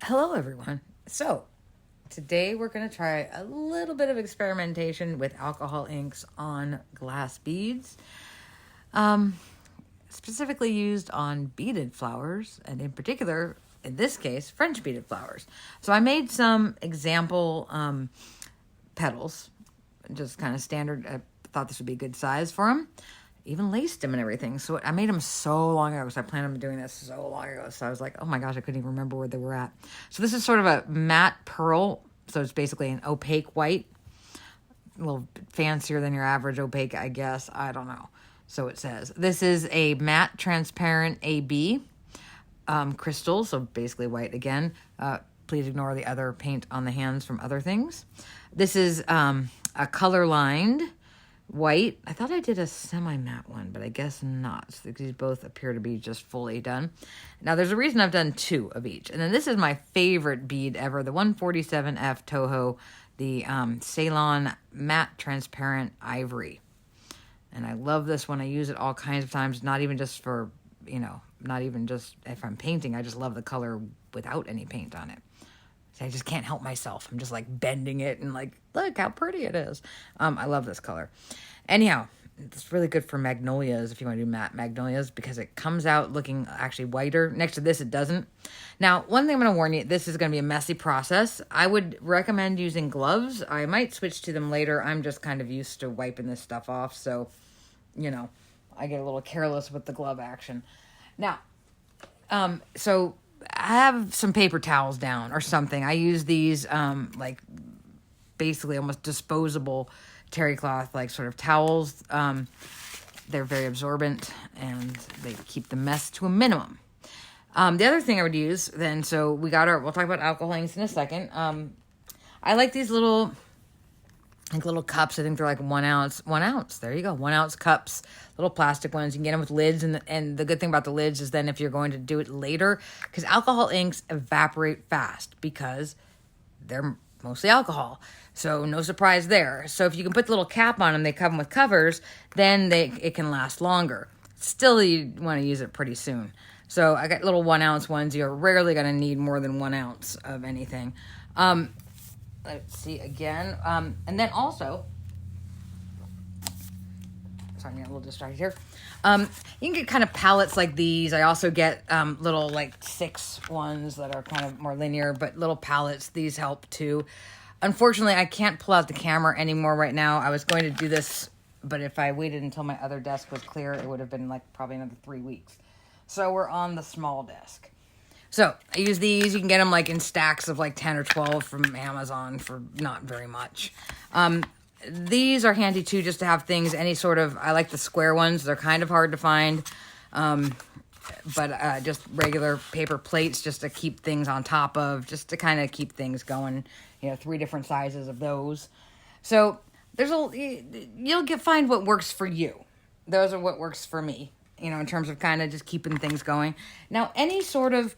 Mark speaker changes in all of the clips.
Speaker 1: Hello, everyone. So, today we're going to try a little bit of experimentation with alcohol inks on glass beads, um, specifically used on beaded flowers, and in particular, in this case, French beaded flowers. So, I made some example petals, just kind of standard. I thought this would be a good size for them. Even laced them and everything. So I made them so long ago, because I planned on doing this so long ago. So I was like, oh my gosh, I couldn't even remember where they were at. So this is sort of a matte pearl. So it's basically an opaque white. A little fancier than your average opaque, I guess. I don't know. So it says. This is a matte transparent AB crystal. So basically white again. Please ignore the other paint on the hands from other things. This is a color lined white. I thought I did a semi-matte one, but I guess not. So these both appear to be just fully done. Now, there's a reason I've done two of each. And then this is my favorite bead ever, the 147F Toho, the Ceylon Matte Transparent Ivory. And I love this one. I use it all kinds of times, not even just for, not even just if I'm painting. I just love the color without any paint on it. I just can't help myself. I'm just like bending it and like, look how pretty it is. I love this color. Anyhow, it's really good for magnolias if you want to do matte magnolias, because it comes out looking actually whiter. Next to this, it doesn't. Now, one thing I'm going to warn you, this is going to be a messy process. I would recommend using gloves. I might switch to them later. I'm just kind of used to wiping this stuff off. So, I get a little careless with the glove action. Now, so I have some paper towels down or something. I use these like basically almost disposable terry cloth like sort of towels. They're very absorbent and they keep the mess to a minimum. The other thing I would use then, so we'll talk about alcohol inks in a second. I like these little cups. I think they're like 1 ounce. There you go. 1 ounce cups, little plastic ones. You can get them with lids. And the good thing about the lids is then if you're going to do it later, because alcohol inks evaporate fast because they're mostly alcohol. So no surprise there. So if you can put the little cap on them, they come with covers, then it can last longer. Still, you want to use it pretty soon. So I got little 1 ounce ones. You're rarely going to need more than 1 ounce of anything. Let's see again. And then also, sorry, I'm getting a little distracted here. You can get kind of palettes like these. I also get little like 6 ones that are kind of more linear, but little palettes. These help too. Unfortunately, I can't pull out the camera anymore right now. I was going to do this, but if I waited until my other desk was clear, it would have been like probably another 3 weeks. So we're on the small desk. So I use these. You can get them like in stacks of like 10 or 12 from Amazon for not very much. These are handy too, just to have things, I like the square ones. They're kind of hard to find. But just regular paper plates just to keep things on top of, just to kind of keep things going. 3 different sizes of those. So you'll find what works for you. Those are what works for me, in terms of kind of just keeping things going. Now, any sort of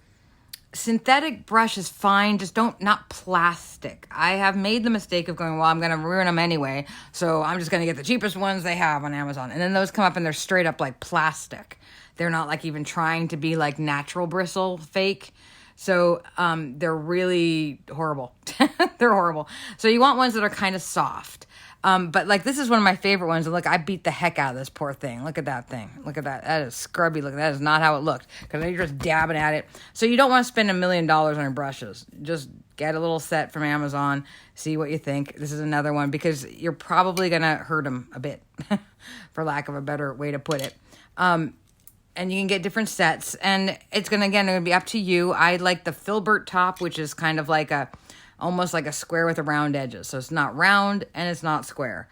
Speaker 1: synthetic brush is fine, just not plastic. I have made the mistake of going, well, I'm going to ruin them anyway, so I'm just going to get the cheapest ones they have on Amazon. And then those come up and they're straight up like plastic. They're not like even trying to be like natural bristle fake. So they're really horrible. They're horrible. So you want ones that are kind of soft. But like this is one of my favorite ones. And look, I beat the heck out of this poor thing. Look at that thing. Look at that. That is scrubby. Look, that is not how it looked. Because you're just dabbing at it. So you don't want to spend $1 million on your brushes. Just get a little set from Amazon. See what you think. This is another one because you're probably going to hurt them a bit, for lack of a better way to put it. And you can get different sets. And it's going to be up to you. I like the filbert top, which is kind of like almost like a square with a round edges. So it's not round and it's not square.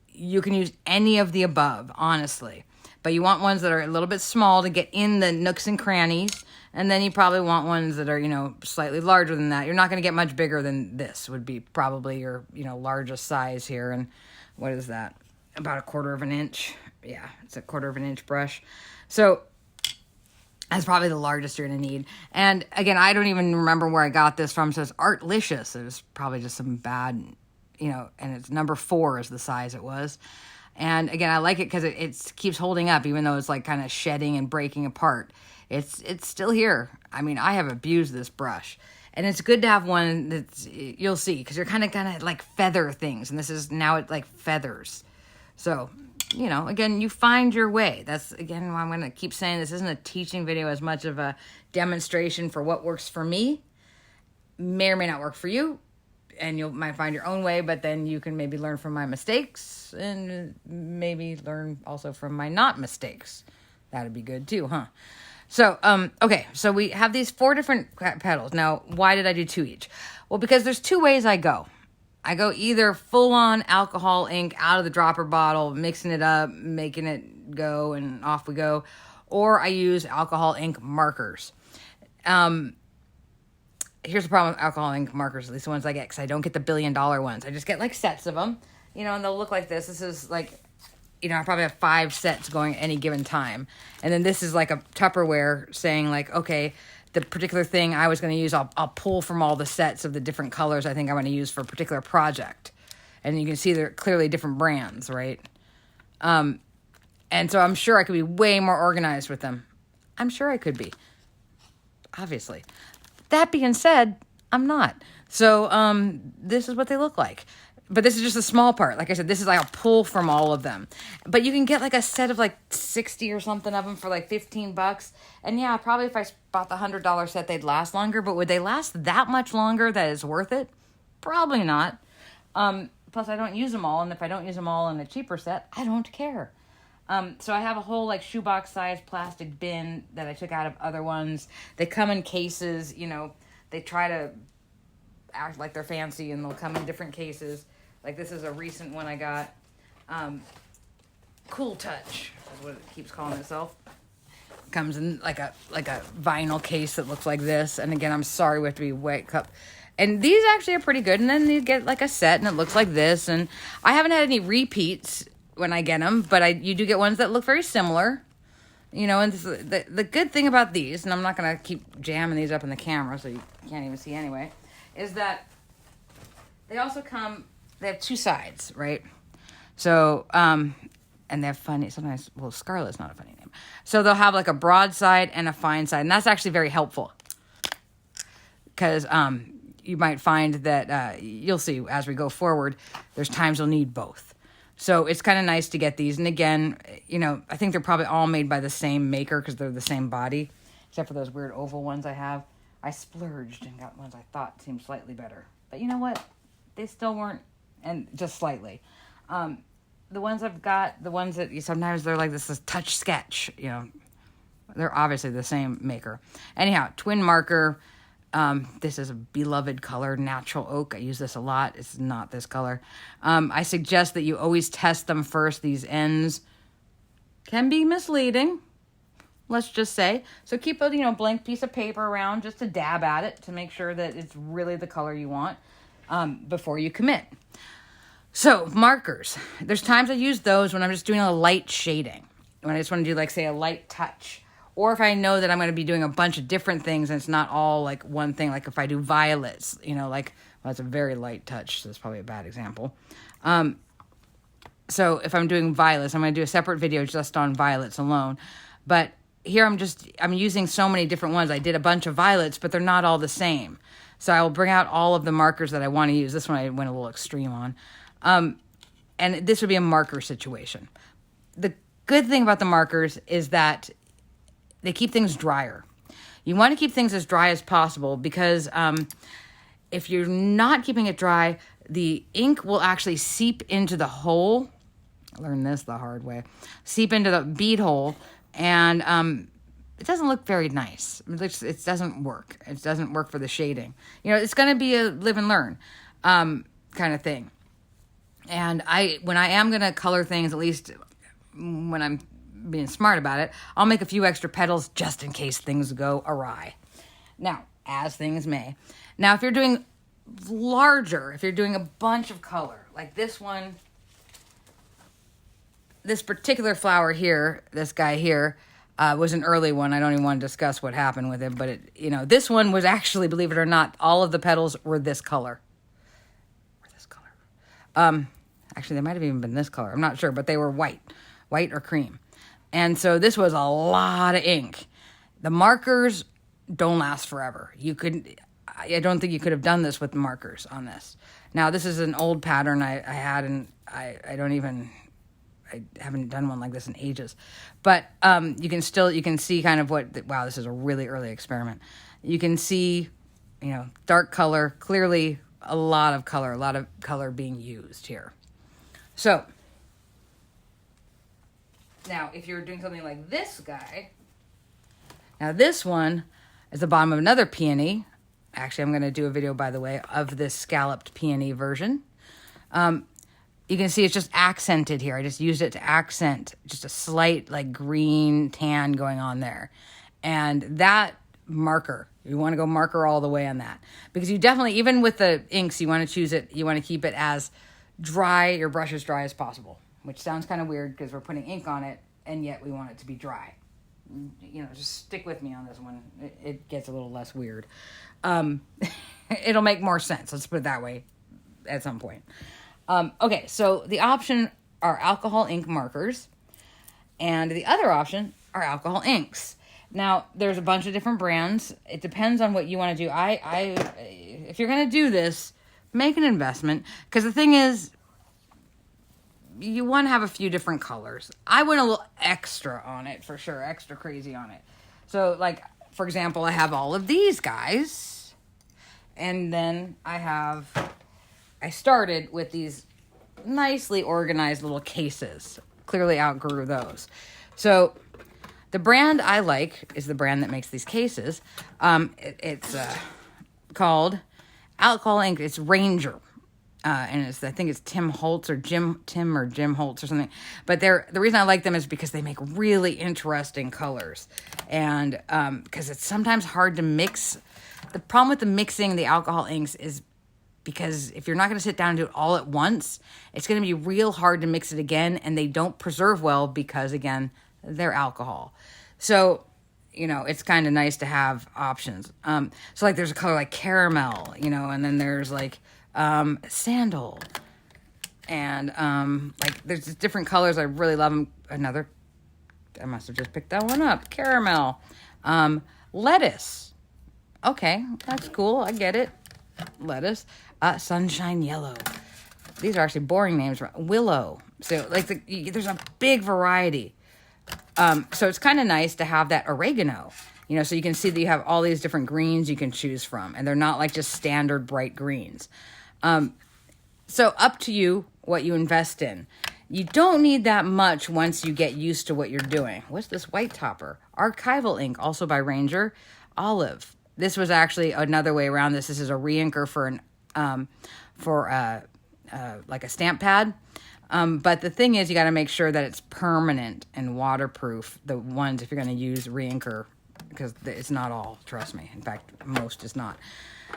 Speaker 1: You can use any of the above, honestly. But you want ones that are a little bit small to get in the nooks and crannies. And then you probably want ones that are, slightly larger than that. You're not going to get much bigger than this would be probably your, largest size here. And what is that? About 1/4 of an inch. Yeah, it's a 1/4 of an inch brush. So that's probably the largest you're going to need. And again, I don't even remember where I got this from. It says Artlicious. It was probably just some bad, and it's number 4 is the size it was. And again, I like it because it keeps holding up, even though it's like kind of shedding and breaking apart. It's still here. I mean, I have abused this brush. And it's good to have one that's, you'll see, because you're kind of like feather things. And this is now it like feathers. So, you know, again, you find your way. That's, again, why I'm going to keep saying this isn't a teaching video as much of a demonstration for what works for me. May or may not work for you. And you might find your own way, but then you can maybe learn from my mistakes and maybe learn also from my not mistakes. That'd be good too, huh? So, okay, so we have these 4 different petals. Now, why did I do 2 each? Well, because there's 2 ways I go. I go either full-on alcohol ink out of the dropper bottle, mixing it up, making it go, and off we go. Or I use alcohol ink markers. Here's the problem with alcohol ink markers, at least the ones I get, because I don't get the $1 billion ones. I just get, like, sets of them, you know, and they'll look like this. This is, like, you know, I probably have 5 sets going at any given time. And then this is like a Tupperware saying, like, okay, the particular thing I was going to use, I'll pull from all the sets of the different colors I think I want to use for a particular project. And you can see they're clearly different brands, right? And so I'm sure I could be way more organized with them. I'm sure I could be, obviously. That being said, I'm not. So this is what they look like. But this is just a small part. Like I said, this is like a pull from all of them. But you can get like a set of like 60 or something of them for like $15. And yeah, probably if I bought the $100 set, they'd last longer. But would they last that much longer that it's worth it? Probably not. Plus, I don't use them all. And if I don't use them all in a cheaper set, I don't care. So I have a whole like shoebox size plastic bin that I took out of other ones. They come in cases, you know, they try to act like they're fancy and they'll come in different cases. Like this is a recent one I got. Cool Touch is what it keeps calling itself. Comes in like a vinyl case that looks like this. And again, I'm sorry we have to be wet cup. And these actually are pretty good. And then you get like a set and it looks like this. And I haven't had any repeats when I get them, but you do get ones that look very similar, you know. And this, the good thing about these, and I'm not going to keep jamming these up in the camera so you can't even see anyway, is that they also come, they have 2 sides, right? So, and they have funny, sometimes, well, Scarlet's not a funny name. So they'll have like a broad side and a fine side, and that's actually very helpful because you might find that you'll see as we go forward, there's times you'll need both. So it's kind of nice to get these. And again, you know, I think they're probably all made by the same maker because they're the same body, except for those weird oval ones I have. I splurged and got ones I thought seemed slightly better. But you know what? They still weren't, and just slightly. The ones I've got, the ones that sometimes they're like this is touch sketch, you know. They're obviously the same maker. Anyhow, twin marker. This is a beloved color, natural oak. I use this a lot. It's not this color. I suggest that you always test them first. These ends can be misleading, let's just say. So keep a blank piece of paper around just to dab at it to make sure that it's really the color you want before you commit. So markers. There's times I use those when I'm just doing a light shading. When I just want to do like, say, a light touch. Or if I know that I'm going to be doing a bunch of different things and it's not all like one thing, like if I do violets, you know, like, well, that's a very light touch, so that's probably a bad example. So if I'm doing violets, I'm going to do a separate video just on violets alone. But here I'm using so many different ones. I did a bunch of violets, but they're not all the same. So I will bring out all of the markers that I want to use. This one I went a little extreme on. And this would be a marker situation. The good thing about the markers is that they keep things drier. You want to keep things as dry as possible because if you're not keeping it dry, the ink will actually seep into the hole. I learned this the hard way. Seep into the bead hole, and it doesn't look very nice. It doesn't work. It doesn't work for the shading. You know, it's going to be a live and learn kind of thing. And when I am going to color things, at least when I'm being smart about it, I'll make a few extra petals just in case things go awry. Now, as things may. Now, if you're doing larger, if you're doing a bunch of color, like this one, this particular flower here, this guy here, was an early one. I don't even want to discuss what happened with it, but this one was actually, believe it or not, all of the petals were this color. Actually, they might have even been this color. I'm not sure, but they were white or cream. And so this was a lot of ink. The markers don't last forever. I don't think you could have done this with the markers on this. Now, this is an old pattern I had, and I haven't done one like this in ages. But you can see kind of wow, this is a really early experiment. You can see, dark color, clearly a lot of color being used here. So, now if you're doing something like this guy, now this one is the bottom of another peony. Actually, I'm going to do a video, by the way, of this scalloped peony version. You can see it's just accented here. I just used it to accent just a slight like green tan going on there. And that marker, you want to go marker all the way on that. Because you definitely, even with the inks, you want to choose it, you want to keep it as dry, your brush as dry as possible. Which sounds kind of weird because we're putting ink on it, and yet we want it to be dry. Just stick with me on this one. It gets a little less weird. It'll make more sense, let's put it that way, at some point. Okay, so the option are alcohol ink markers, and the other option are alcohol inks. Now, there's a bunch of different brands. It depends on what you want to do. If you're going to do this, make an investment, because the thing is, you want to have a few different colors. I went a little extra on it, for sure, extra crazy on it. So, like, for example, I have all of these guys, and then I started with these nicely organized little cases. Clearly outgrew those. So the brand I like is the brand that makes these cases. It's called Alcohol Ink. It's Ranger. And I think it's Tim Holtz or Jim Holtz or something. But the reason I like them is because they make really interesting colors. And because it's sometimes hard to mix. The problem with the mixing the alcohol inks is because if you're not going to sit down and do it all at once, it's going to be real hard to mix it again, and they don't preserve well because, again, they're alcohol. So, it's kind of nice to have options. So, like, there's a color like caramel, and then there's, like, sandal. And, there's just different colors. I really love them. I must have just picked that one up. Caramel. Lettuce. Okay, that's cool. I get it. Lettuce. Sunshine yellow. These are actually boring names. Willow. So, like, there's a big variety. So it's kind of nice to have that oregano. So you can see that you have all these different greens you can choose from. And they're not like just standard bright greens. So up to you what you invest in. You don't need that much once you get used to what you're doing. What's this white topper? Archival ink, also by Ranger. Olive. This was actually another way around this. This is a re-inker like a stamp pad. But the thing is, you got to make sure that it's permanent and waterproof. The ones, if you're going to use re-inker, because it's not all, trust me. In fact, most is not.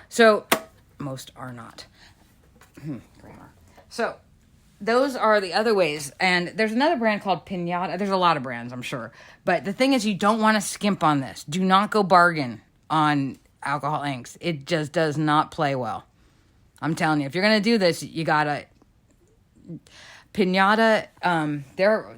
Speaker 1: So, most are not. Grammar. So, those are the other ways. And there's another brand called Pinata. There's a lot of brands, I'm sure. But the thing is, you don't want to skimp on this. Do not go bargain on alcohol inks. It just does not play well. I'm telling you, if you're going to do this, you got to... Pinata,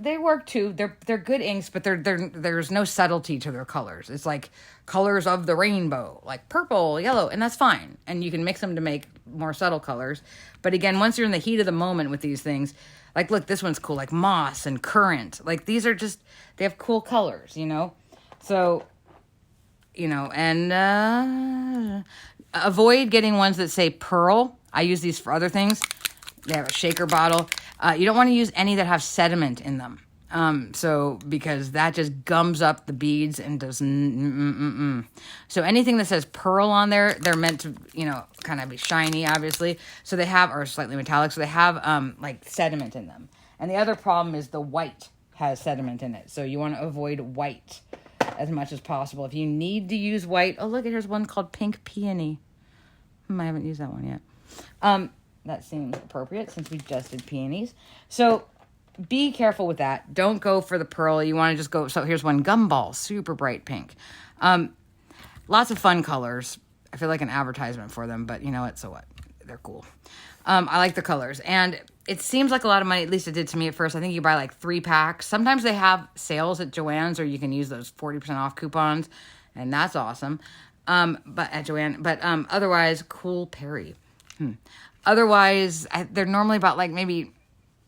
Speaker 1: they work too. They're good inks, but there's no subtlety to their colors. It's like colors of the rainbow, like purple, yellow, and that's fine. And you can mix them to make more subtle colors. But again, once you're in the heat of the moment with these things, like look, this one's cool, like moss and currant. Like these are just, they have cool colors, So, and avoid getting ones that say pearl. I use these for other things. They have a shaker bottle. You don't want to use any that have sediment in them. Because that just gums up the beads and does So anything that says pearl on there, they're meant to, kind of be shiny, obviously. So they have, or slightly metallic, so they have, like sediment in them. And the other problem is the white has sediment in it. So you want to avoid white as much as possible. If you need to use white, oh look, here's one called Pink Peony. I haven't used that one yet. That seems appropriate since we just did peonies. So be careful with that. Don't go for the pearl. You want to just go. So here's one, Gumball, super bright pink. Lots of fun colors. I feel like an advertisement for them, but you know what? So what? They're cool. I like the colors. And it seems like a lot of money, at least it did to me at first. I think you buy like 3 packs. Sometimes they have sales at Joann's, or you can use those 40% off coupons. and that's awesome. But at Joann, but otherwise, Cool Perry. Otherwise, they're normally about like maybe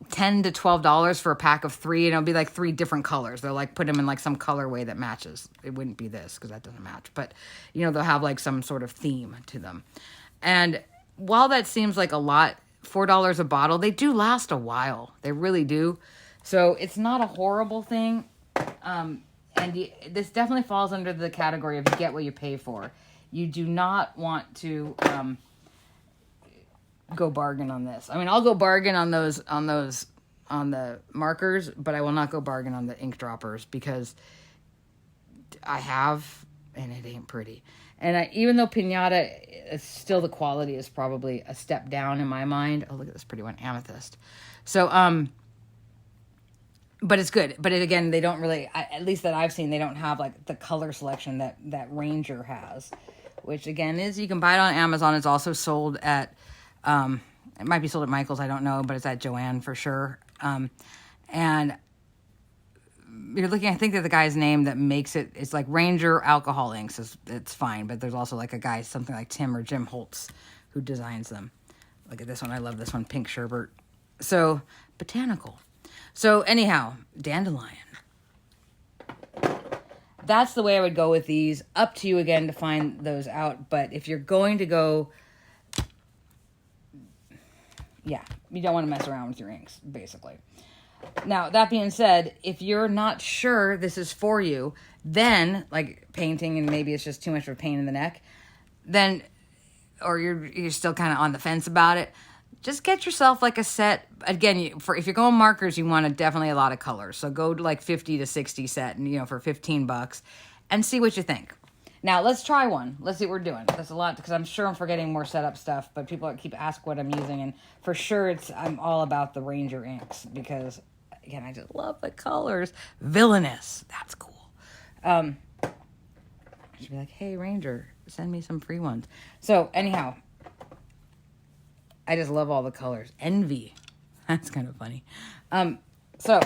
Speaker 1: $10 to $12 for a pack of 3, and it'll be like 3 different colors. They'll like put them in like some colorway that matches. It wouldn't be this because that doesn't match, but you know, they'll have like some sort of theme to them. And while that seems like a lot, $4 a bottle, they do last a while. They really do. So it's not a horrible thing. This definitely falls under the category of you get what you pay for. You do not want to go bargain on this. I mean, I'll go bargain on the markers, but I will not go bargain on the ink droppers because I have, and it ain't pretty. And even though Pinata is still, the quality is probably a step down in my mind. Oh, look at this pretty one, Amethyst. So, but it's good. But again, they don't really, at least that I've seen, they don't have like the color selection that Ranger has, which again is, you can buy it on Amazon. It's also sold at, it might be sold at Michael's, I don't know, but it's at Joann for sure. And you're looking, I think that the guy's name that makes it, it's like Ranger Alcohol Inks. It's fine, but there's also like a guy, something like Tim or Jim Holtz, who designs them. Look at this one. I love this one, Pink Sherbet. So, botanical. So, anyhow, Dandelion. That's the way I would go with these. Up to you again to find those out. But if you're going to go, yeah, you don't want to mess around with your inks, basically. Now, that being said, if you're not sure this is for you, then, like painting and maybe it's just too much of a pain in the neck, then, or you're still kind of on the fence about it, just get yourself like a set. Again, if you're going markers, you want definitely a lot of colors. So go to like 50 to 60 set, and for $15 and see what you think. Now, let's try one. Let's see what we're doing. That's a lot because I'm sure I'm forgetting more setup stuff, but people keep asking what I'm using, and for sure I'm all about the Ranger inks because, again, I just love the colors. Villainous. That's cool. I should be like, hey, Ranger, send me some free ones. So, anyhow, I just love all the colors. Envy. That's kind of funny. So,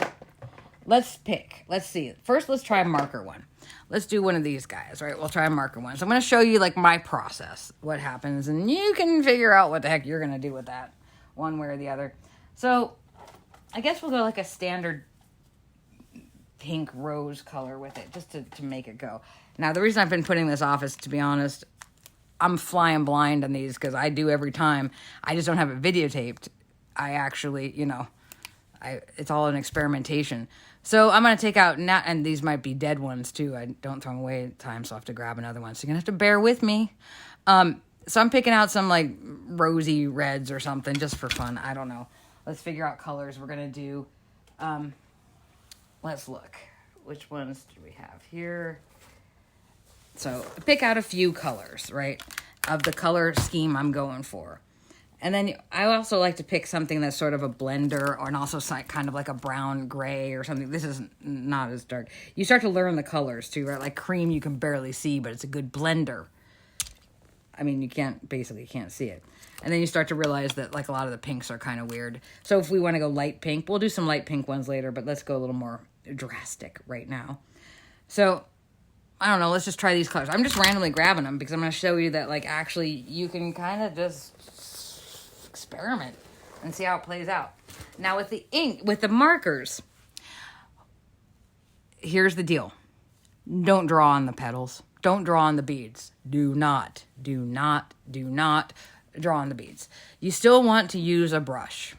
Speaker 1: let's pick. Let's see. First, let's try a marker one. Let's do one of these guys, right? We'll try a marker one. So I'm going to show you like my process, what happens, and you can figure out what the heck you're going to do with that one way or the other. So I guess we'll go like a standard pink rose color with it just to make it go. Now, the reason I've been putting this off is, to be honest, I'm flying blind on these because I do every time. I just don't have it videotaped. I actually, it's all an experimentation. So I'm going to take out, and these might be dead ones too. I don't throw them away at times, so I'll have to grab another one. So you're going to have to bear with me. So I'm picking out some like rosy reds or something just for fun. I don't know. Let's figure out colors. We're going to do, let's look. Which ones do we have here? So pick out a few colors, right, of the color scheme I'm going for. And then I also like to pick something that's sort of a blender, or also kind of like a brown gray or something. This is not as dark. You start to learn the colors too, right? Like cream you can barely see, but it's a good blender. I mean, you can't see it. And then you start to realize that like a lot of the pinks are kind of weird. So if we want to go light pink, we'll do some light pink ones later, but let's go a little more drastic right now. So I don't know, let's just try these colors. I'm just randomly grabbing them because I'm going to show you that like actually you can kind of just experiment and see how it plays out. Now with the ink, with the markers, here's the deal. Don't draw on the petals. Don't draw on the beads. Do not draw on the beads. You still want to use a brush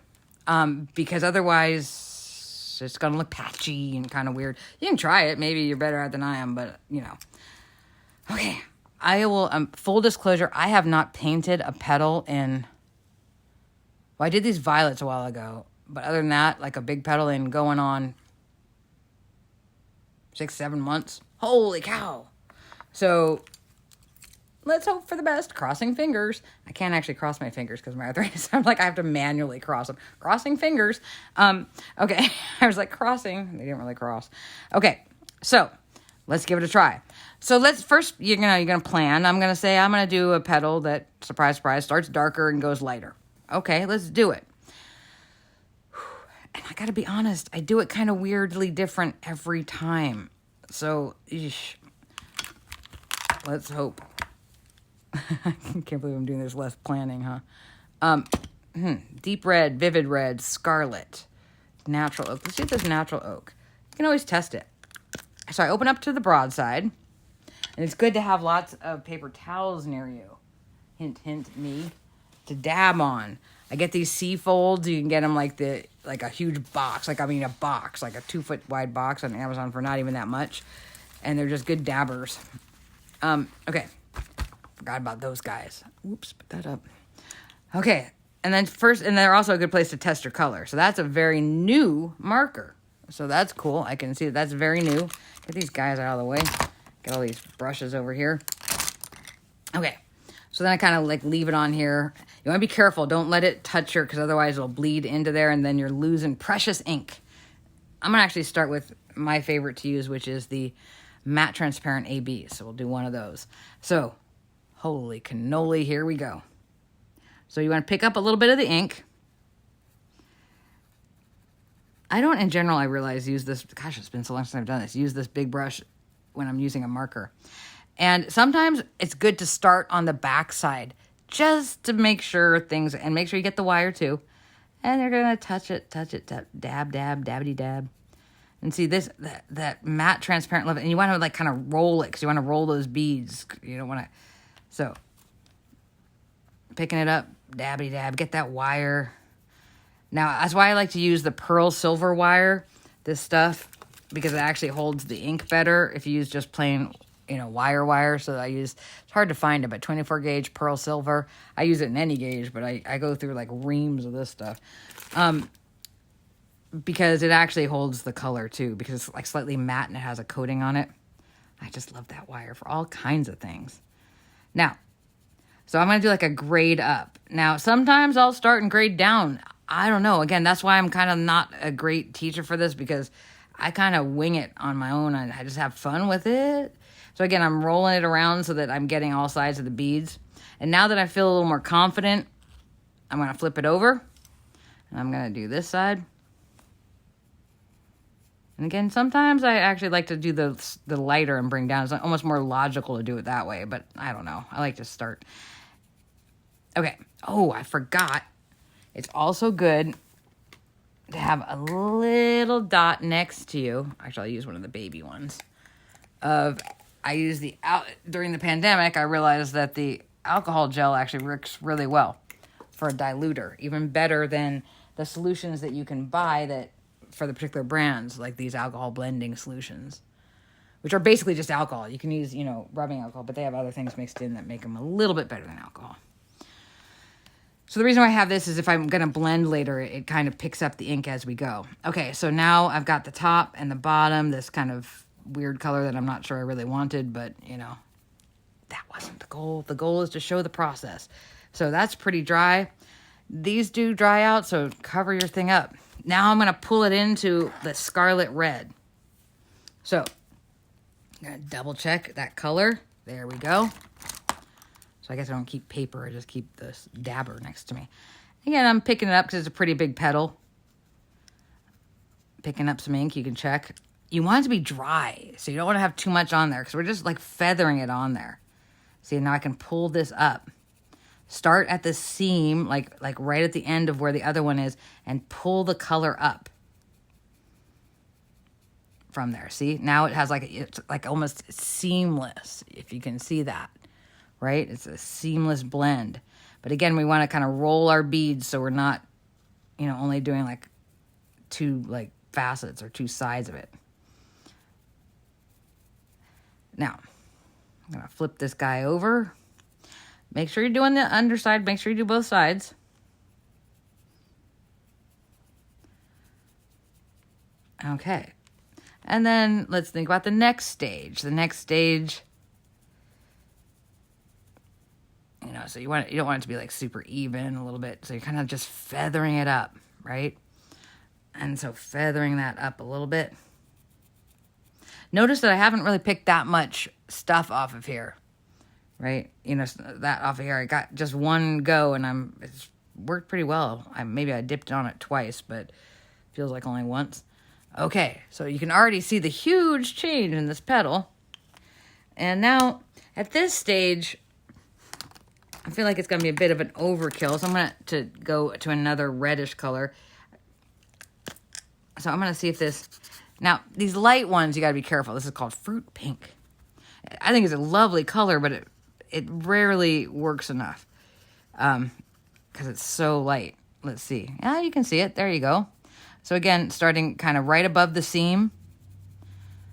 Speaker 1: because otherwise it's going to look patchy and kind of weird. You can try it. Maybe you're better at it than I am, but Okay. I will, full disclosure, I have not painted a petal in, well, I did these violets a while ago, but other than that, like a big petal in going on 6-7 months. Holy cow. So let's hope for the best. Crossing fingers. I can't actually cross my fingers because of my arthritis. I'm like, I have to manually cross them. Crossing fingers. Okay. I was like crossing. They didn't really cross. Okay. So let's give it a try. So let's first, you're going to plan. I'm going to say I'm going to do a petal that, surprise, surprise, starts darker and goes lighter. Okay, let's do it. And I got to be honest, I do it kind of weirdly different every time. So, let's hope. I can't believe I'm doing this less planning, huh? Deep red, vivid red, scarlet, natural oak. Let's see if there's natural oak. You can always test it. So I open up to the broadside, and it's good to have lots of paper towels near you. Hint, hint, me. To dab on. I get these C folds. You can get them like a huge box. A box, like a 2-foot wide box on Amazon for not even that much. And they're just good dabbers. Okay. Forgot about those guys. Oops, put that up. Okay. And they're also a good place to test your color. So that's a very new marker. So that's cool. I can see that's very new. Get these guys out of the way. Get all these brushes over here. Okay. So then I kind of like leave it on here. You want to be careful. Don't let it touch because otherwise it'll bleed into there and then you're losing precious ink. I'm going to actually start with my favorite to use, which is the matte transparent AB. So we'll do one of those. So, holy cannoli, here we go. So you want to pick up a little bit of the ink. I don't, in general, I realize, use this, gosh, it's been so long since I've done this, use this big brush when I'm using a marker. And sometimes it's good to start on the back side just to make sure things, and make sure you get the wire too. And you're going to touch it, dab, dabbity dab. And see this, that matte transparent level, and you want to like kind of roll it because you want to roll those beads. You don't want to, so picking it up, dabbity dab, get that wire. Now, that's why I like to use the pearl silver wire, this stuff, because it actually holds the ink better if you use just plain, wire. So it's hard to find it, but 24 gauge pearl silver. I use it in any gauge, but I go through like reams of this stuff. Because it actually holds the color too, because it's like slightly matte and it has a coating on it. I just love that wire for all kinds of things. Now, so I'm going to do like a grade up. Now, sometimes I'll start and grade down. I don't know. Again, that's why I'm kind of not a great teacher for this, because I kind of wing it on my own and I just have fun with it. So again, I'm rolling it around so that I'm getting all sides of the beads. And now that I feel a little more confident, I'm going to flip it over and I'm going to do this side. And again, sometimes I actually like to do the lighter and bring down. It's almost more logical to do it that way, but I don't know. I like to start. Okay. Oh, I forgot. It's also good to have a little dot next to you. Actually, I'll use one of the baby ones. During the pandemic, I realized that the alcohol gel actually works really well for a diluter, even better than the solutions that you can buy that for the particular brands, like these alcohol blending solutions, which are basically just alcohol. You can use, rubbing alcohol, but they have other things mixed in that make them a little bit better than alcohol. So the reason why I have this is if I'm going to blend later, it kind of picks up the ink as we go. Okay, so now I've got the top and the bottom, this kind of weird color that I'm not sure I really wanted, but, that wasn't the goal. The goal is to show the process. So that's pretty dry. These do dry out, so cover your thing up. Now I'm going to pull it into the scarlet red. So I'm going to double check that color. There we go. So I guess I don't keep paper. I just keep this dabber next to me. Again, I'm picking it up because it's a pretty big petal. Picking up some ink, you can check. You want it to be dry, so you don't want to have too much on there because we're just like feathering it on there. See, now I can pull this up. Start at the seam, like right at the end of where the other one is, and pull the color up from there. See, now it has it's like almost seamless, if you can see that, right? It's a seamless blend. But again, we want to kind of roll our beads so we're not, only doing like two facets or two sides of it. Now, I'm going to flip this guy over. Make sure you're doing the underside. Make sure you do both sides. Okay. And then let's think about the next stage. The next stage, so you don't want it to be like super even a little bit. So you're kind of just feathering it up, right? And so feathering that up a little bit. Notice that I haven't really picked that much stuff off of here, right? That off of here. I got just one go and it's worked pretty well. Maybe I dipped on it twice, but feels like only once. Okay, so you can already see the huge change in this petal. And now, At this stage, I feel like it's going to be a bit of an overkill, so I'm going to go to another reddish color. So I'm going to see if this... Now, these light ones, you got to be careful. This is called fruit pink. I think it's a lovely color, but it rarely works enough because it's so light. Let's see. Yeah, you can see it. There you go. So again, starting kind of right above the seam.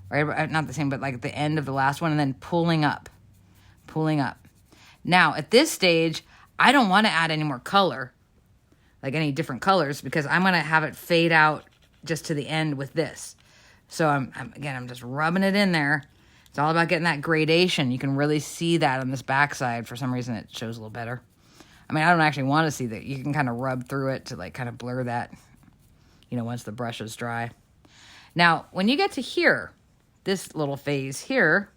Speaker 1: Right, not the seam, but like at the end of the last one, and then pulling up. Pulling up. Now, at this stage, I don't want to add any more color, like any different colors, because I'm going to have it fade out just to the end with this. So I'm just rubbing it in there. It's all about getting that gradation. You can really see that on this backside. For some reason, it shows a little better. I mean, I don't actually want to see that. You can kind of rub through it to like kind of blur that, once the brush is dry. Now, when you get to here, this little phase here,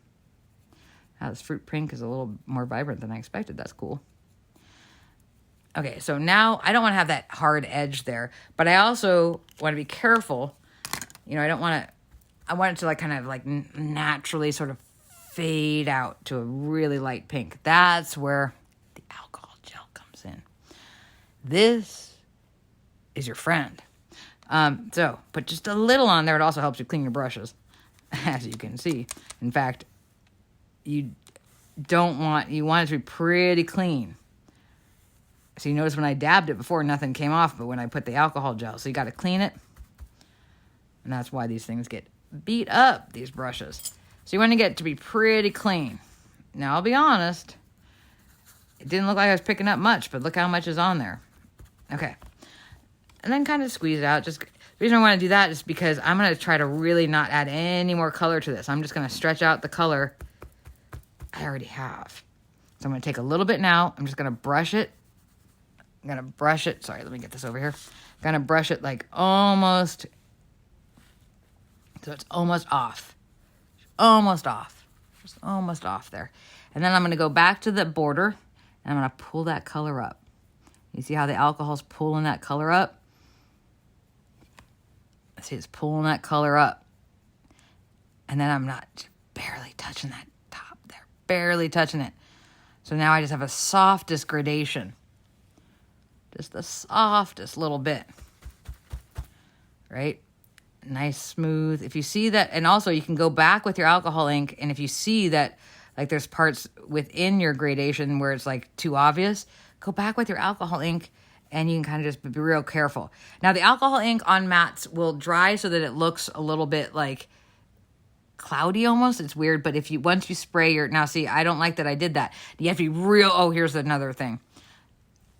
Speaker 1: this fruit pink is a little more vibrant than I expected. That's cool. Okay, so now I don't want to have that hard edge there, but I also want to be careful. I want it to like kind of like naturally sort of fade out to a really light pink. That's where the alcohol gel comes in. This is your friend. So put just a little on there. It also helps you clean your brushes, as you can see. In fact, you want it to be pretty clean. So you notice when I dabbed it before, nothing came off, but when I put the alcohol gel, so you got to clean it. And that's why these things get beat up, these brushes. So you want to get it to be pretty clean. Now, I'll be honest, it didn't look like I was picking up much, but look how much is on there. Okay. And then kind of squeeze it out. Just the reason I want to do that is because I'm going to try to really not add any more color to this. I'm just going to stretch out the color I already have. So I'm going to take a little bit now. I'm just going to brush it. I'm going to brush it. Sorry, let me get this over here. I'm going to brush it like almost... So it's almost off. Almost off. Just almost off there. And then I'm going to go back to the border, and I'm going to pull that color up. You see how the alcohol's pulling that color up? See, it's pulling that color up. And then I'm not barely touching that top there. Barely touching it. So now I just have a softest gradation. Just the softest little bit. Right? Nice, smooth. If you see that, and also you can go back with your alcohol ink, and if you see that like there's parts within your gradation where it's like too obvious, go back with your alcohol ink and you can kind of just be real careful. Now the alcohol ink on mattes will dry so that it looks a little bit like cloudy almost. It's weird, but once you spray now see, I don't like that I did that. You have to be real, here's another thing.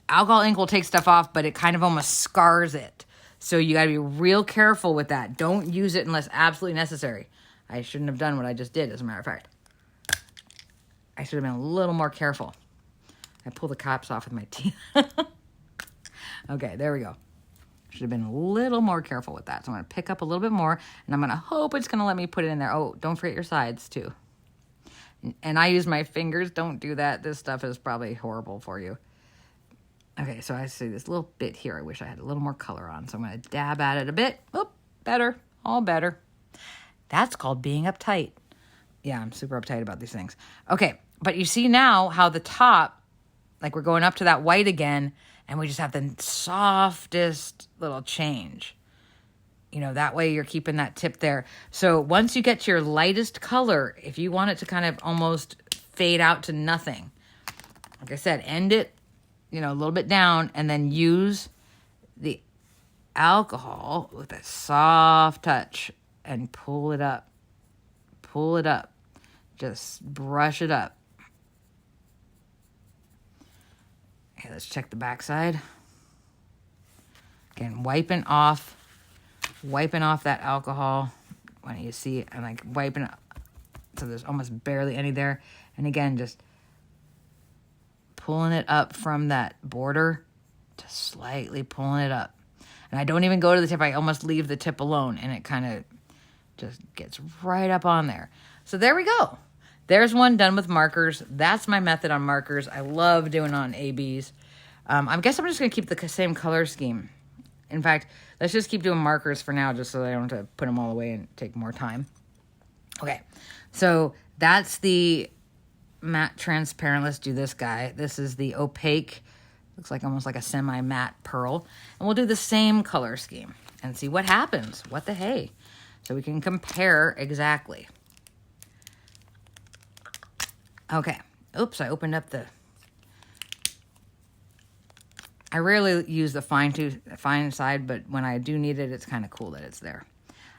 Speaker 1: Alcohol ink will take stuff off, but it kind of almost scars it. So you got to be real careful with that. Don't use it unless absolutely necessary. I shouldn't have done what I just did, as a matter of fact. I should have been a little more careful. I pulled the caps off with my teeth. Okay, there we go. Should have been a little more careful with that. So I'm going to pick up a little bit more, and I'm going to hope it's going to let me put it in there. Oh, don't forget your sides, too. And I use my fingers. Don't do that. This stuff is probably horrible for you. Okay, so I see this little bit here. I wish I had a little more color on. So I'm going to dab at it a bit. Oh, better. All better. That's called being uptight. Yeah, I'm super uptight about these things. Okay, but you see now how the top, like we're going up to that white again, and we just have the softest little change. That way you're keeping that tip there. So once you get to your lightest color, if you want it to kind of almost fade out to nothing, like I said, end it, a little bit down, and then use the alcohol with a soft touch and pull it up. Pull it up. Just brush it up. Okay, let's check the backside. Again, wiping off that alcohol. Why don't you see it? I'm like wiping it so there's almost barely any there. And again, just pulling it up from that border, just slightly pulling it up. And I don't even go to the tip. I almost leave the tip alone, and it kind of just gets right up on there. So there we go. There's one done with markers. That's my method on markers. I love doing on ABs. I guess I'm just going to keep the same color scheme. In fact, let's just keep doing markers for now, just so I don't have to put them all away and take more time. Okay, so that's the matte transparent. Let's do this guy. This is the opaque. Looks like almost like a semi-matte pearl. And we'll do the same color scheme and see what happens. What the hey? So we can compare exactly. Okay. Oops, I opened up the... I rarely use the fine side, but when I do need it, it's kind of cool that it's there.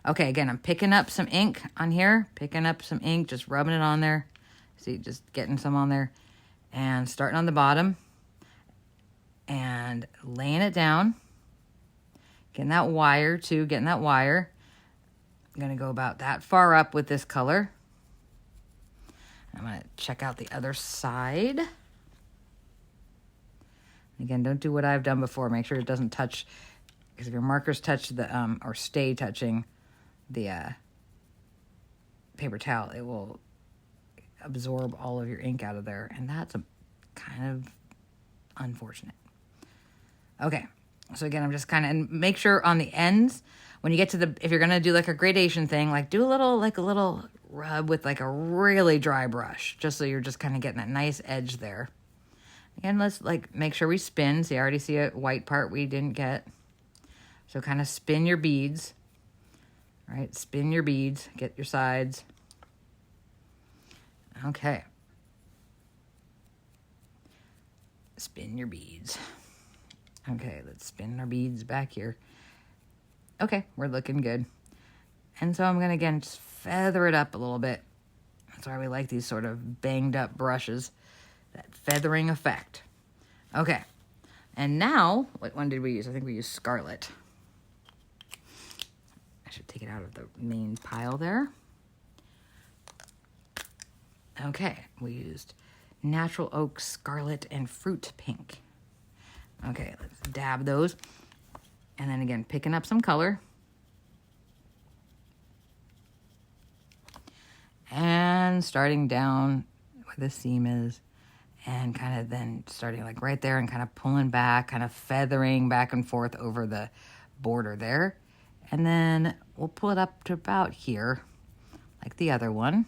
Speaker 1: Okay, again, I'm picking up some ink on here. Picking up some ink, just rubbing it on there. See, just getting some on there. And starting on the bottom. And laying it down. Getting that wire, too. Getting that wire. I'm going to go about that far up with this color. I'm going to check out the other side. Again, don't do what I've done before. Make sure it doesn't touch, because if your markers touch the, or stay touching the paper towel, it will absorb all of your ink out of there. And that's a kind of unfortunate. Okay. So again, I'm just kind of, and make sure on the ends, when you get to the, if you're going to do like a gradation thing, like do a little rub with like a really dry brush, just so you're just kind of getting that nice edge there. Again, let's like make sure we spin. See, I already see a white part we didn't get. So kind of spin your beads. All right, spin your beads. Get your sides. Okay. Spin your beads. Okay, let's spin our beads back here. Okay, we're looking good. And so I'm going to, again, just feather it up a little bit. That's why we like these sort of banged up brushes. That feathering effect. Okay. And now, what one did we use? I think we used Scarlet. I should take it out of the main pile there. Okay. We used Natural Oak Scarlet and Fruit Pink. Okay, let's dab those. And then again, picking up some color. And starting down where the seam is. And kind of then starting like right there and kind of pulling back, kind of feathering back and forth over the border there. And then we'll pull it up to about here, like the other one.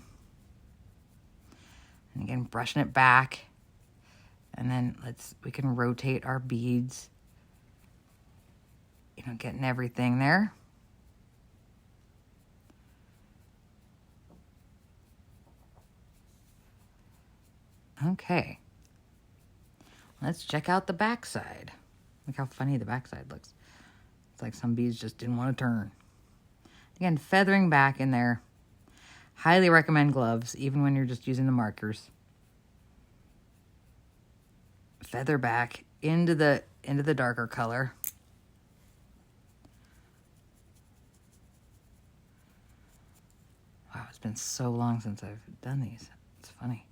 Speaker 1: And again, brushing it back. And then we can rotate our beads. You know, getting everything there. Okay. Let's check out the backside. Look how funny the backside looks. It's like some beads just didn't want to turn. Again, feathering back in there. Highly recommend gloves, even when you're just using the markers. Feather back into the darker color. Wow, it's been so long since I've done these. It's funny.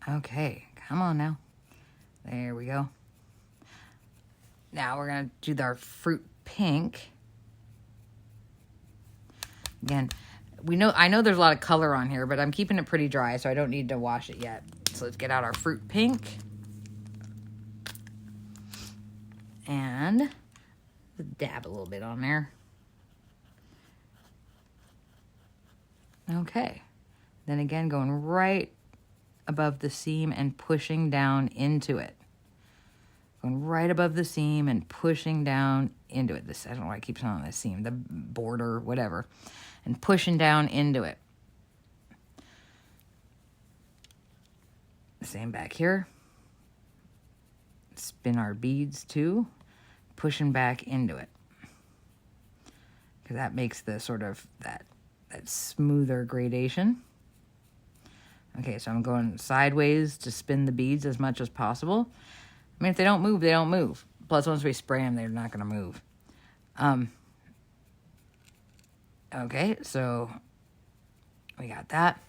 Speaker 1: Okay, come on now. There we go. Now we're going to do our fruit pink. Again, I know there's a lot of color on here, but I'm keeping it pretty dry, so I don't need to wash it yet. So let's get out our fruit pink. And dab a little bit on there. Okay. Then again, going right above the seam and pushing down into it. Going right above the seam and pushing down into it. I don't know why I keep saying on the seam, the border, whatever. And pushing down into it. Same back here. Spin our beads too. Pushing back into it. Because that makes the sort of that smoother gradation. Okay, so I'm going sideways to spin the beads as much as possible. I mean, if they don't move, they don't move. Plus, once we spray them, they're not going to move. Okay, so we got that.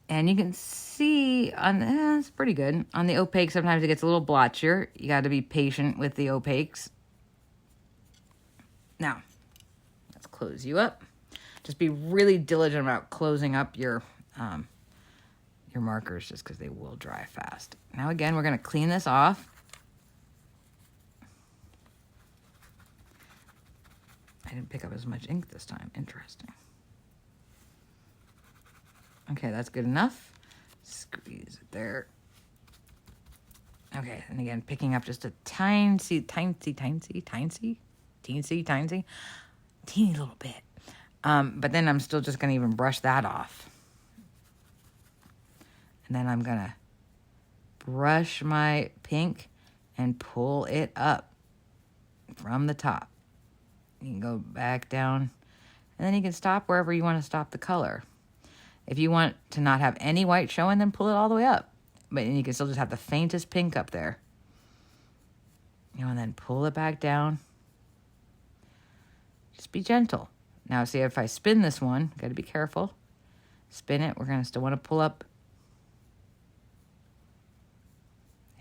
Speaker 1: And you can see, it's pretty good. On the opaque, sometimes it gets a little blotchier. You got to be patient with the opaques. Now, let's close you up. Just be really diligent about closing up your markers, just because they will dry fast. Now again, we're going to clean this off. I didn't pick up as much ink this time. Interesting. Okay, that's good enough. Squeeze it there. Okay, and again, picking up just a teeny little bit. But then I'm still just going to even brush that off. And then I'm going to brush my pink and pull it up from the top. You can go back down, and then you can stop wherever you want to stop the color. If you want to not have any white showing, then pull it all the way up. But you can still just have the faintest pink up there. And then pull it back down. Just be gentle. Now, see, if I spin this one, got to be careful. Spin it. We're going to still want to pull up.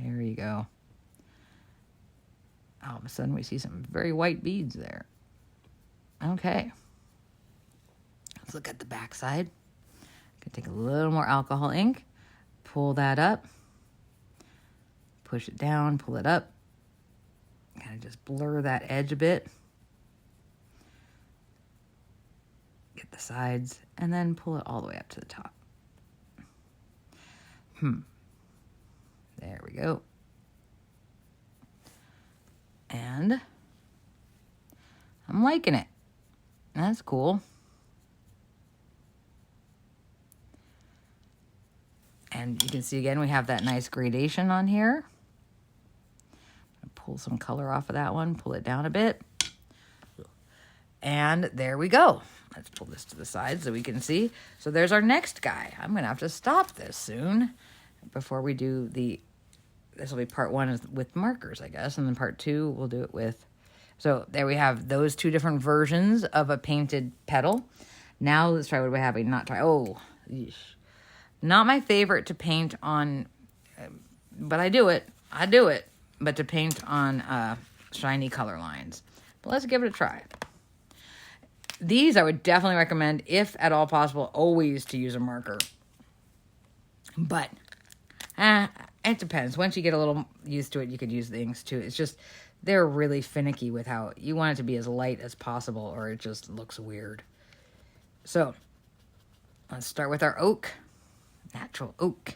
Speaker 1: There you go. All of a sudden, we see some very white beads there. Okay. Let's look at the back side. Gonna take a little more alcohol ink. Pull that up. Push it down. Pull it up. Kind of just blur that edge a bit. Get the sides. And then pull it all the way up to the top. There we go. And I'm liking it. That's cool. And you can see again, we have that nice gradation on here. Pull some color off of that one, pull it down a bit. And there we go. Let's pull this to the side so we can see. So there's our next guy. I'm going to have to stop this soon before we do this will be part one with markers, I guess. And then part two, we'll do it with, so there we have those two different versions of a painted petal. Now let's try what we have. Yeesh. Not my favorite to paint on, but I do it. But to paint on shiny color lines. But let's give it a try. These I would definitely recommend, if at all possible, always to use a marker. But it depends. Once you get a little used to it, you could use the inks too. It's just, they're really finicky with how you want it to be as light as possible, or it just looks weird. So let's start with our oak. Natural oak.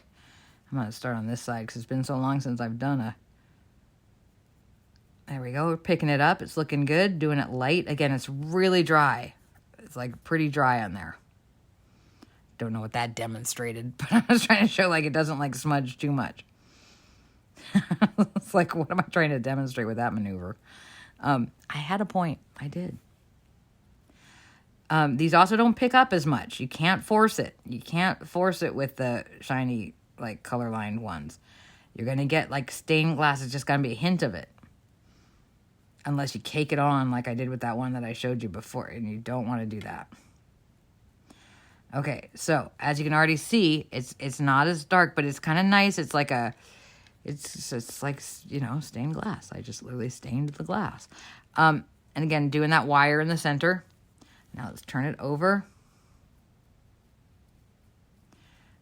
Speaker 1: I'm going to start on this side because it's been so long since I've done there we go. We're picking it up. It's looking good. Doing it light. Again, it's really dry. It's like pretty dry on there. Don't know what that demonstrated, but I was trying to show like it doesn't like smudge too much. It's like, what am I trying to demonstrate with that maneuver? I had a point. I did. These also don't pick up as much. You can't force it. You can't force it with the shiny, like, color-lined ones. You're going to get, like, stained glass. It's just going to be a hint of it. Unless you cake it on like I did with that one that I showed you before. And you don't want to do that. Okay, so, as you can already see, it's not as dark, but it's kind of nice. It's like it's like, stained glass. I just literally stained the glass. And again, doing that wire in the center. Now let's turn it over.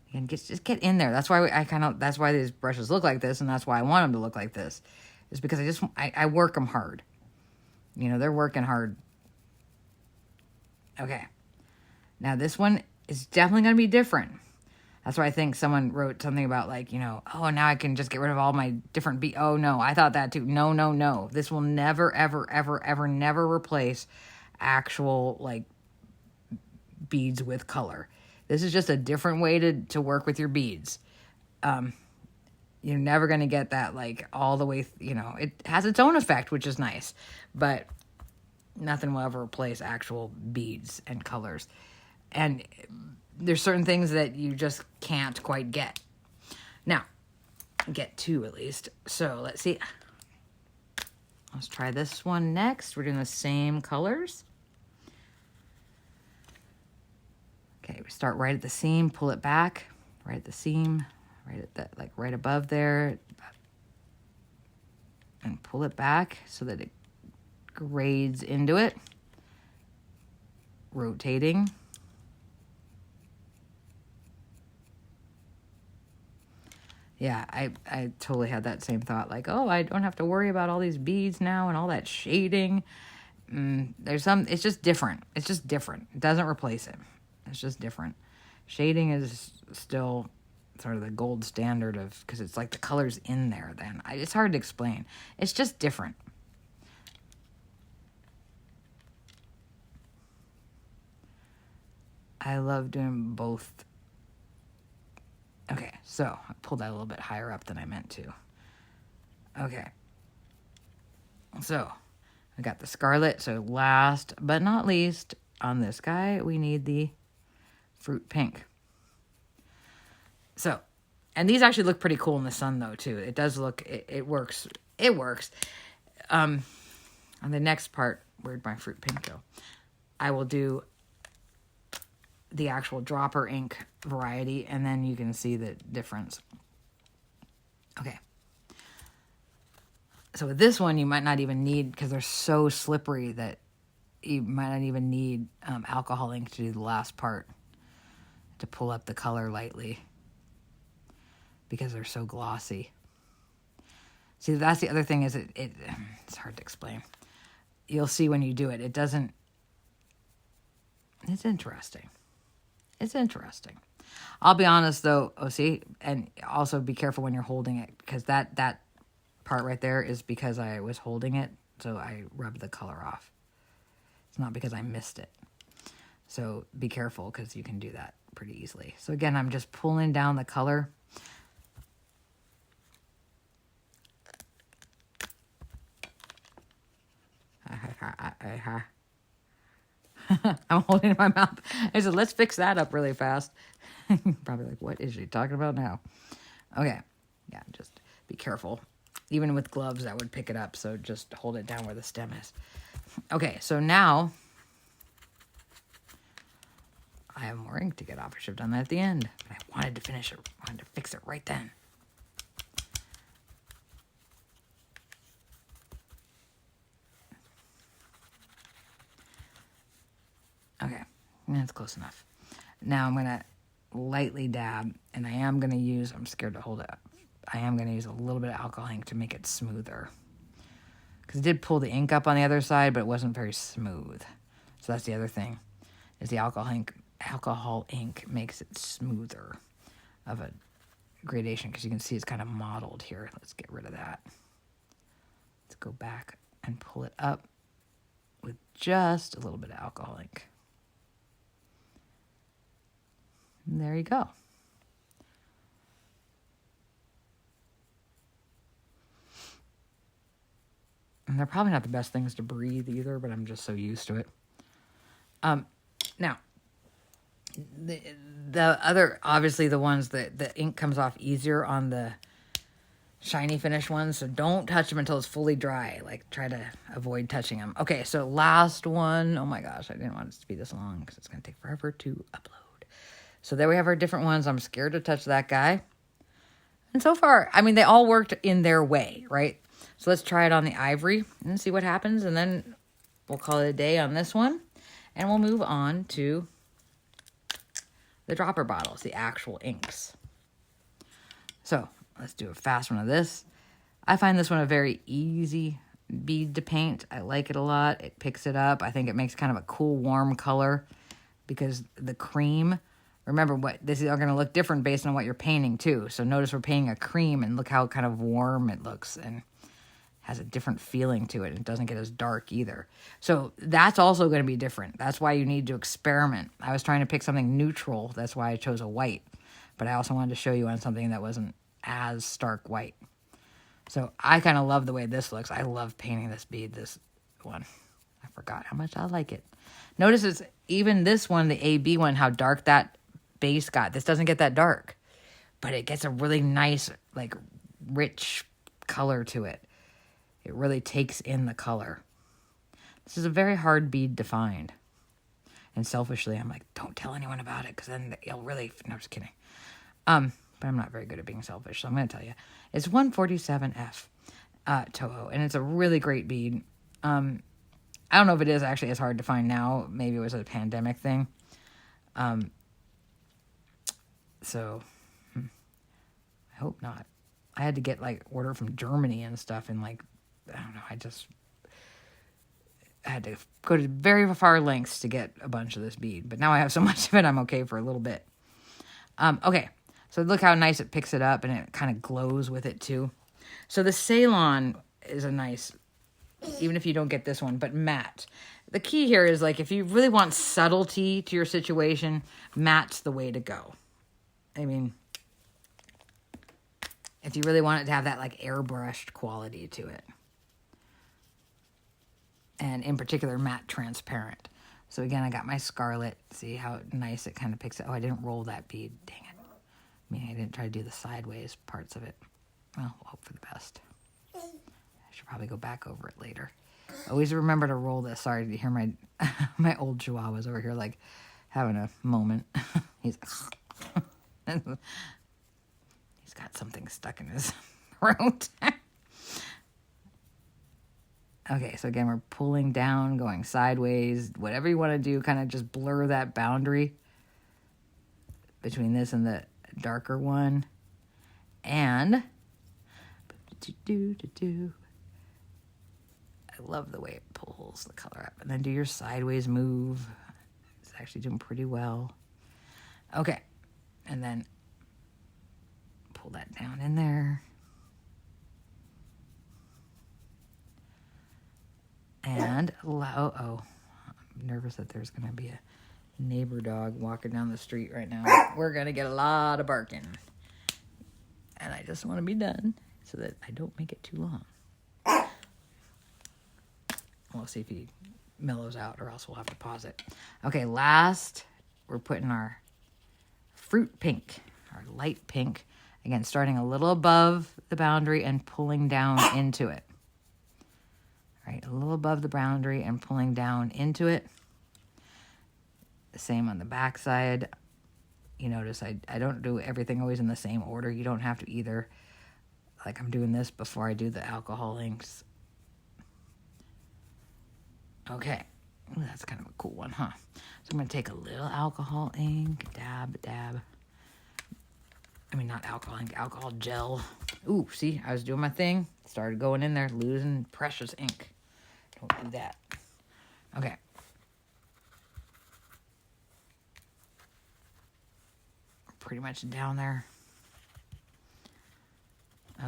Speaker 1: Again, just get in there. That's why that's why these brushes look like this, and that's why I want them to look like this. Is because I work them hard. They're working hard. Okay. Now this one is definitely going to be different. That's why I think someone wrote something about like, oh, now I can just get rid of all my different beads. Oh no, I thought that too. No. This will never, ever, ever, ever, never replace actual like beads with color. This is just a different way to work with your beads. You're never going to get that like all the way, it has its own effect, which is nice, but nothing will ever replace actual beads and colors. And there's certain things that you just can't quite get. Now, get to at least. So let's see. Let's try this one next. We're doing the same colors. Okay, we start right at the seam, pull it back, right at the seam, right at that, like right above there, and pull it back so that it grades into it, rotating. Yeah, I totally had that same thought, like, oh, I don't have to worry about all these beads now and all that shading. It's just different. It doesn't replace it. It's just different. Shading is still sort of the gold standard of, because it's like the color's in there then. It's hard to explain. It's just different. I love doing both. Okay, so I pulled that a little bit higher up than I meant to. Okay. So I got the scarlet. So last but not least, on this guy, we need the fruit pink. So, and these actually look pretty cool in the sun though too. It does look, it works. It works. On the next part, where'd my fruit pink go? I will do the actual dropper ink variety, and then you can see the difference. Okay. So with this one, you might not even need, because they're so slippery that you might not even need alcohol ink to do the last part, to pull up the color lightly, because they're so glossy. See, that's the other thing, is it's hard to explain. You'll see when you do it. It doesn't, it's interesting. It's interesting. I'll be honest though, see, and also be careful when you're holding it, because that part right there is because I was holding it, so I rubbed the color off. It's not because I missed it. So be careful, because you can do that pretty easily. So again, I'm just pulling down the color. I'm holding it in my mouth. I said, let's fix that up really fast. Probably like, what is she talking about now? Okay. Yeah, just be careful. Even with gloves, that would pick it up. So just hold it down where the stem is. Okay, so now I have more ink to get off. I should have done that at the end. But I wanted to finish it. I wanted to fix it right then. Okay, that's close enough. Now I'm going to lightly dab, and I am going to use, I'm scared to hold it up. I am going to use a little bit of alcohol ink to make it smoother. Because it did pull the ink up on the other side, but it wasn't very smooth. So that's the other thing, is the alcohol ink makes it smoother of a gradation, because you can see it's kind of mottled here. Let's get rid of that. Let's go back and pull it up with just a little bit of alcohol ink. And there you go. And they're probably not the best things to breathe either, but I'm just so used to it. Now, the other, obviously the ones that the ink comes off easier on the shiny finish ones, so don't touch them until it's fully dry. Like, try to avoid touching them. Okay, so last one. Oh my gosh, I didn't want it to be this long because it's going to take forever to upload. So there we have our different ones. I'm scared to touch that guy. And so far, I mean, they all worked in their way, right? So let's try it on the ivory and see what happens. And then we'll call it a day on this one. And we'll move on to the dropper bottles, the actual inks. So let's do a fast one of this. I find this one a very easy bead to paint. I like it a lot. It picks it up. I think it makes kind of a cool, warm color, because the cream, remember, what this is going to look different based on what you're painting too. So notice we're painting a cream, and look how kind of warm it looks and has a different feeling to it. It doesn't get as dark either. So that's also going to be different. That's why you need to experiment. I was trying to pick something neutral. That's why I chose a white. But I also wanted to show you on something that wasn't as stark white. So I kind of love the way this looks. I love painting this bead, this one. I forgot how much I like it. Notice it's even this one, the AB one, how dark that base got. This doesn't get that dark, but it gets a really nice, like, rich color to it. It really takes in the color. This is a very hard bead to find. And selfishly, I'm like, don't tell anyone about it, because then you'll really... No, I'm just kidding. But I'm not very good at being selfish, so I'm going to tell you. It's 147F Toho, and it's a really great bead. I don't know if it is actually as hard to find now. Maybe it was a pandemic thing. So, I hope not. I had to get, like, order from Germany and stuff, and, like, I don't know, I had to go to very far lengths to get a bunch of this bead. But now I have so much of it, I'm okay for a little bit. Okay, so look how nice it picks it up, and it kind of glows with it too. So the Ceylon is a nice, even if you don't get this one, but matte. The key here is, like, if you really want subtlety to your situation, matte's the way to go. I mean, if you really want it to have that, like, airbrushed quality to it. And in particular, matte transparent. So again, I got my scarlet. See how nice it kind of picks it. Oh, I didn't roll that bead. Dang it. I mean, I didn't try to do the sideways parts of it. Well, we'll hope for the best. I should probably go back over it later. Always remember to roll this. Sorry to hear my my old chihuahuas over here, like, having a moment. He's got something stuck in his throat. Okay, so again, we're pulling down, going sideways. Whatever you want to do, kind of just blur that boundary between this and the darker one. And I love the way it pulls the color up. And then do your sideways move. It's actually doing pretty well. Okay, and then pull that down in there. And I'm nervous that there's going to be a neighbor dog walking down the street right now. We're going to get a lot of barking. And I just want to be done so that I don't make it too long. We'll see if he mellows out, or else we'll have to pause it. Okay, last, we're putting our fruit pink, our light pink. Again, starting a little above the boundary and pulling down into it. All right, a little above the boundary and pulling down into it. The same on the back side. You notice I don't do everything always in the same order. You don't have to either. Like, I'm doing this before I do the alcohol inks. Okay. Ooh, that's kind of a cool one, huh? So I'm going to take a little alcohol ink, dab. I mean, not alcohol ink, alcohol gel. Ooh, see, I was doing my thing. Started going in there, losing precious ink. Don't do that. Okay. Pretty much down there.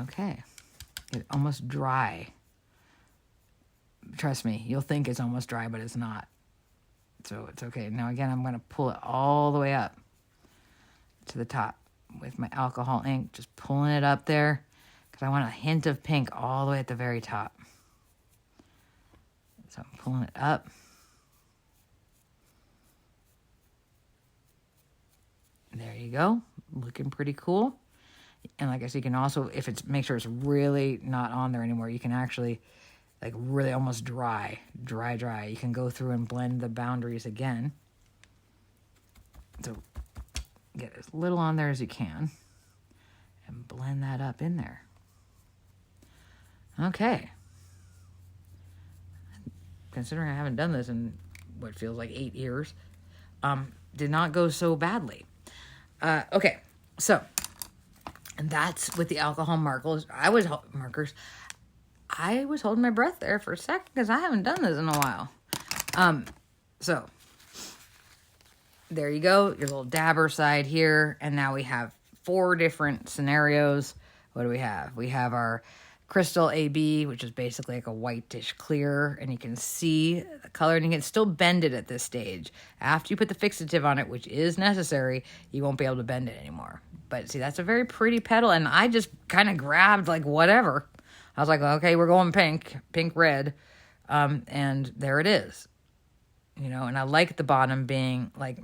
Speaker 1: Okay. It's almost dry. Trust me, you'll think it's almost dry, but it's not. So it's okay. Now again, I'm going to pull it all the way up to the top with my alcohol ink, just pulling it up there because I want a hint of pink all the way at the very top. So I'm pulling it up. There you go. Looking pretty cool. And like I said, you can also, if it's, make sure it's really not on there anymore, you can actually, like, really almost dry. You can go through and blend the boundaries again. So get as little on there as you can and blend that up in there. Okay. Considering I haven't done this in what feels like 8 years, did not go so badly. Okay, so, and that's with the alcohol markers. I was holding my breath there for a second because I haven't done this in a while. So there you go, your little dabber side here. And now we have 4 different scenarios. What do we have? We have our crystal AB, which is basically like a whitish clear, and you can see the color, and you can still bend it at this stage. After you put the fixative on it, which is necessary, you won't be able to bend it anymore. But see, that's a very pretty petal, and I just kind of grabbed, like, whatever. I was like, okay, we're going pink, red, and there it is. You know, and I like the bottom being, like,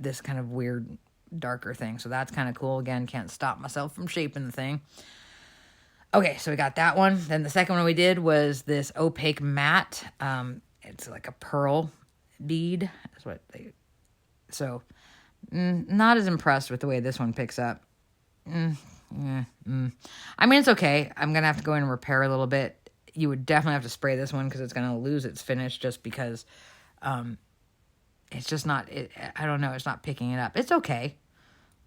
Speaker 1: this kind of weird, darker thing. So that's kind of cool. Again, can't stop myself from shaping the thing. Okay, so we got that one. Then the second one we did was this opaque matte. It's like a pearl bead. That's what they. So, not as impressed with the way this one picks up. I mean, it's okay. I'm gonna have to go in and repair a little bit. You would definitely have to spray this one because it's gonna lose its finish just because. It's just not. I don't know. It's not picking it up. It's okay.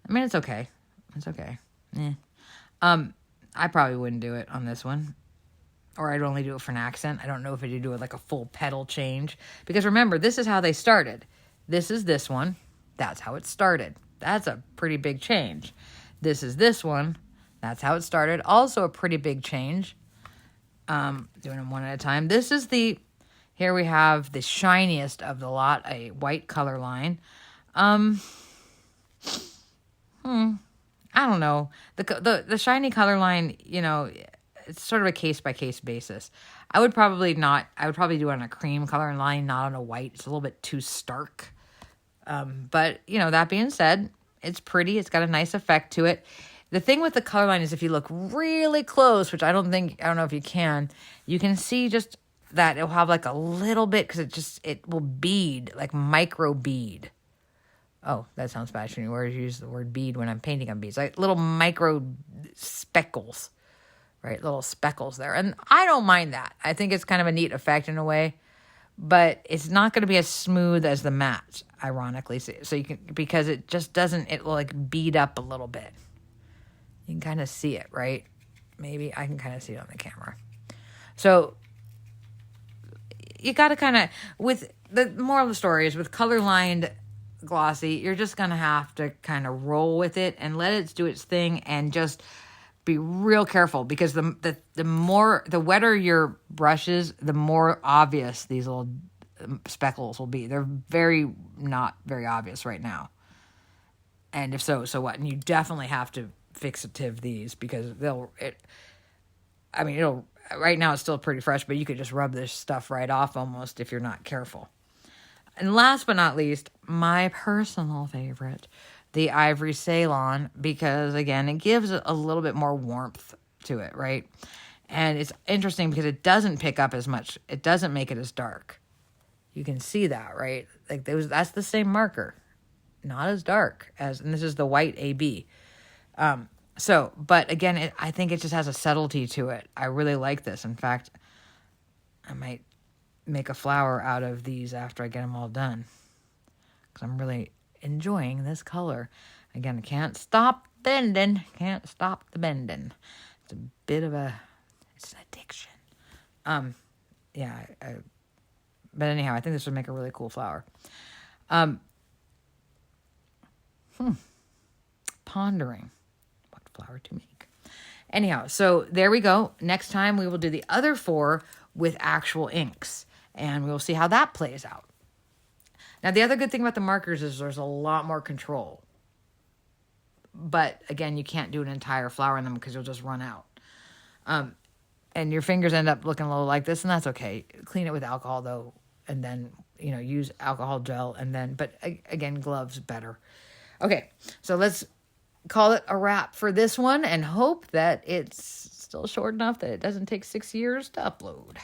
Speaker 1: I mean, it's okay. It's okay. I probably wouldn't do it on this one. Or I'd only do it for an accent. I don't know if I'd do it like a full petal change. Because remember, this is how they started. This is this one. That's how it started. That's a pretty big change. This is this one. That's how it started. Also a pretty big change. Doing them one at a time. This is here we have the shiniest of the lot, a white color line. I don't know. The shiny color line, it's sort of a case by case basis. I would probably do it on a cream color line, not on a white. It's a little bit too stark. But that being said, it's pretty. It's got a nice effect to it. The thing with the color line is if you look really close, which I don't know if you can see just that it'll have like a little bit, because it will bead, like micro bead. Oh, that sounds bad. Shouldn't use the word bead when I'm painting on beads. Like little micro speckles, right? Little speckles there. And I don't mind that. I think it's kind of a neat effect in a way, but it's not going to be as smooth as the matte, ironically. So because it just doesn't, it will like bead up a little bit. You can kind of see it, right? Maybe I can kind of see it on the camera. So you got to kind of, with the moral of the story is with color lined glossy, you're just going to have to kind of roll with it and let it do its thing and just be real careful, because the wetter your brushes, the more obvious these little speckles will be. They're not very obvious right now. And if so what? And you definitely have to fixative these, because right now it's still pretty fresh, but you could just rub this stuff right off almost if you're not careful. And last but not least, my personal favorite, the Ivory Ceylon, because again, it gives a little bit more warmth to it, right? And it's interesting because it doesn't pick up as much. It doesn't make it as dark. You can see that, right? Like that's the same marker, not as dark and this is the white AB. But again, I think it just has a subtlety to it. I really like this. In fact, I might make a flower out of these after I get them all done, because I'm really enjoying this color. Again, can't stop bending. Can't stop the bending. It's a bit of it's an addiction. But anyhow, I think this would make a really cool flower. Pondering what flower to make. Anyhow, so there we go. Next time we will do the other 4 with actual inks, and we'll see how that plays out. Now, the other good thing about the markers is there's a lot more control. But again, you can't do an entire flower in them because you'll just run out. And your fingers end up looking a little like this, and that's okay. Clean it with alcohol, though, and then, use alcohol gel, but again, gloves better. Okay, so let's call it a wrap for this one and hope that it's still short enough that it doesn't take 6 years to upload.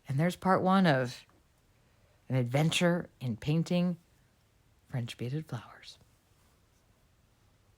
Speaker 1: And there's part 1 of an adventure in painting French beaded flowers.